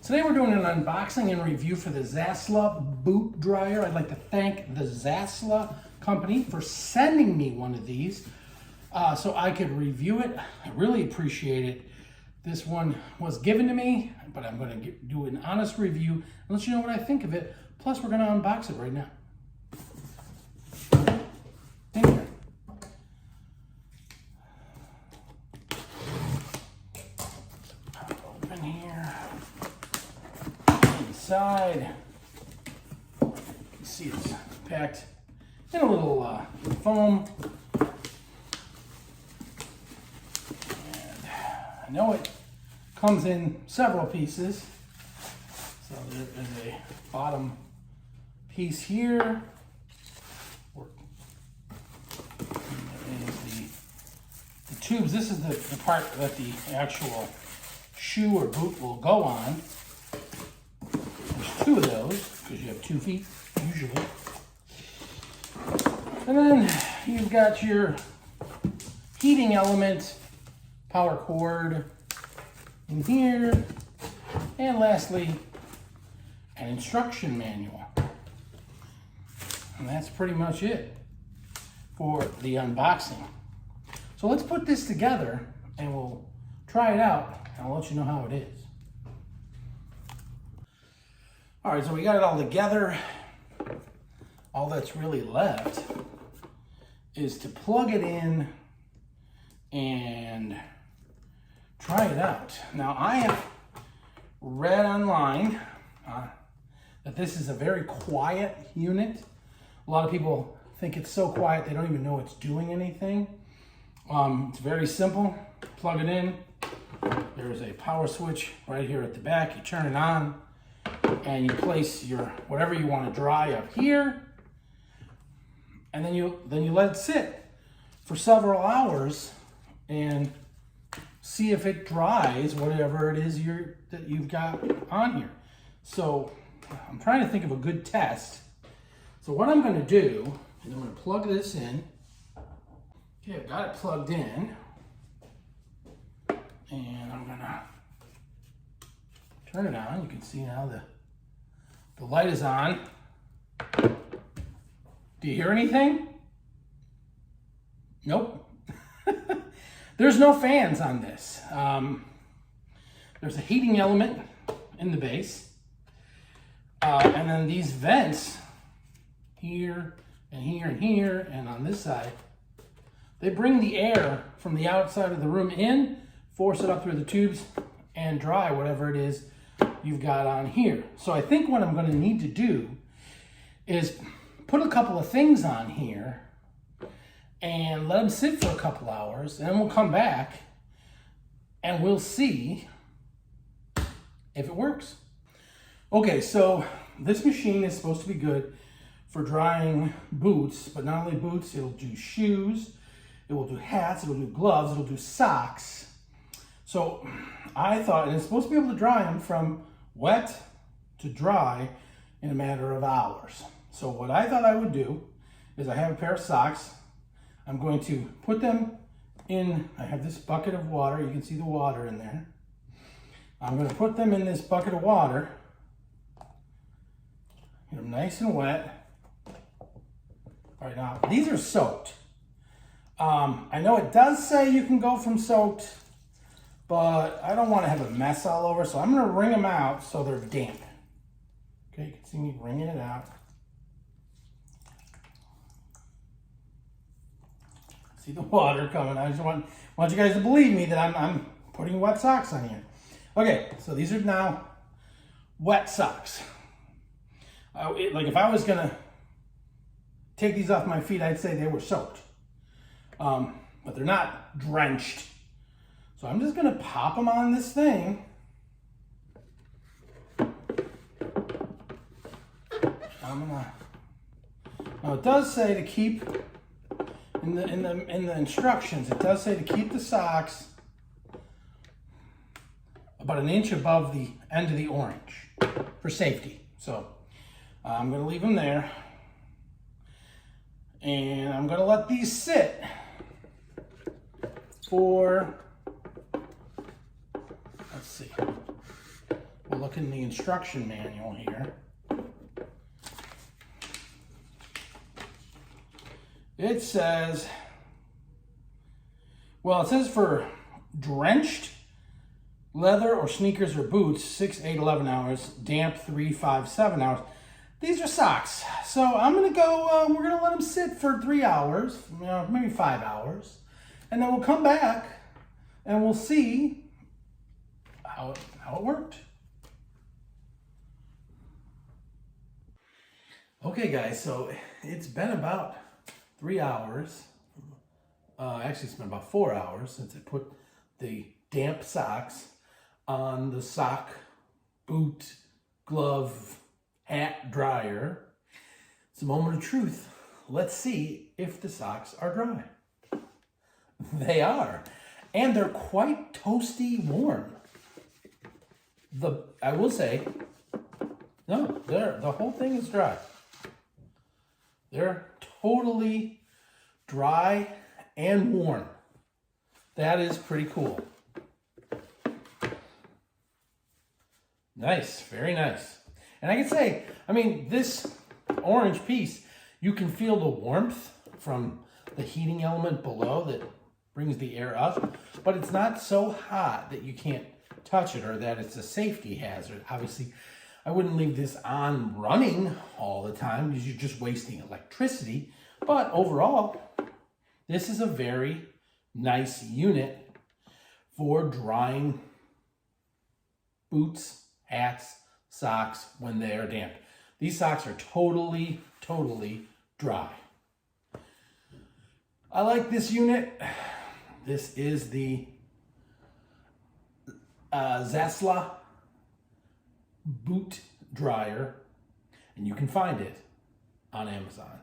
Today we're doing an unboxing and review for the Xasla boot dryer. I'd like to thank the Xasla company for sending me one of these so I could review it. I really appreciate it. This one was given to me, but I'm going to do an honest review and let you know what I think of it. Plus, we're going to unbox it right now. In here. Pop open here. Inside, you can see it's packed in a little foam. And I know it comes in several pieces. So there is a bottom piece here. There is the tubes. This is the part that the actual shoe or boot will go on. There's two of those, because you have 2 feet, usually. And then you've got your heating element, power cord in here. And lastly, an instruction manual. And that's pretty much it for the unboxing. So let's put this together and we'll try it out and I'll let you know how it is. All right, so we got it all together. All that's really left is to plug it in and try it out. Now, I have read online that this is a very quiet unit. A lot of people think it's so quiet they don't even know it's doing anything. It's very simple. Plug it in. There's a power switch right here at the back. You turn it on and you place your whatever you want to dry up here. And then you let it sit for several hours and see if it dries whatever it is that you've got on here. So I'm trying to think of a good test. So what I'm going to do is I'm going to plug this in. Okay, I've got it plugged in. And I'm going to turn it on. You can see now the light is on. Do you hear anything? Nope. There's no fans on this. There's a heating element in the base. And then these vents here and here and here and on this side, they bring the air from the outside of the room in, force it up through the tubes and dry whatever it is you've got on here. So I think what I'm going to need to do is put a couple of things on here and let them sit for a couple hours, and then we'll come back and we'll see if it works. Okay, so this machine is supposed to be good for drying boots, but not only boots, it'll do shoes, it will do hats, it'll do gloves, it'll do socks. So I thought, and it's supposed to be able to dry them from wet to dry in a matter of hours. So what I thought I would do is I have a pair of socks. I'm going to put them in, I have this bucket of water. You can see the water in there. I'm going to put them in this bucket of water. Get them nice and wet. All right, now these are soaked. I know it does say you can go from soaked, but I don't want to have a mess all over, so I'm going to wring them out so they're damp. Okay, you can see me wringing it out. See the water coming. I just want you guys to believe me that I'm putting wet socks on here. Okay, so these are now wet socks. Like if I was going to take these off my feet, I'd say they were soaked. But they're not drenched. So I'm just going to pop them on this thing. Now it does say to keep in the instructions. It does say to keep the socks about an inch above the end of the orange for safety. So I'm going to leave them there, and I'm going to let these sit for, let's see, we'll look in the instruction manual here. It says, well, it says for drenched leather or sneakers or boots, 6, 8, 11 hours, damp 3, 5, 7 hours. These are socks. So I'm gonna go, we're gonna let them sit for 3 hours, maybe 5 hours. And then we'll come back and we'll see how it worked. Okay guys, so it's been about 3 hours. Actually it's been about 4 hours since I put the damp socks on the sock, boot, glove, hat dryer. It's a moment of truth. Let's see if the socks are dry. They are. And they're quite toasty warm. I will say, no, the whole thing is dry. They're totally dry and warm. That is pretty cool. Nice, very nice. And I can say, I mean, this orange piece, you can feel the warmth from the heating element below that brings the air up, but it's not so hot that you can't touch it or that it's a safety hazard. Obviously, I wouldn't leave this on running all the time because you're just wasting electricity. But overall, this is a very nice unit for drying boots, hats, socks when they are damp. These socks are totally dry. I like this unit. This is the Xasla boot dryer, and you can find it on Amazon.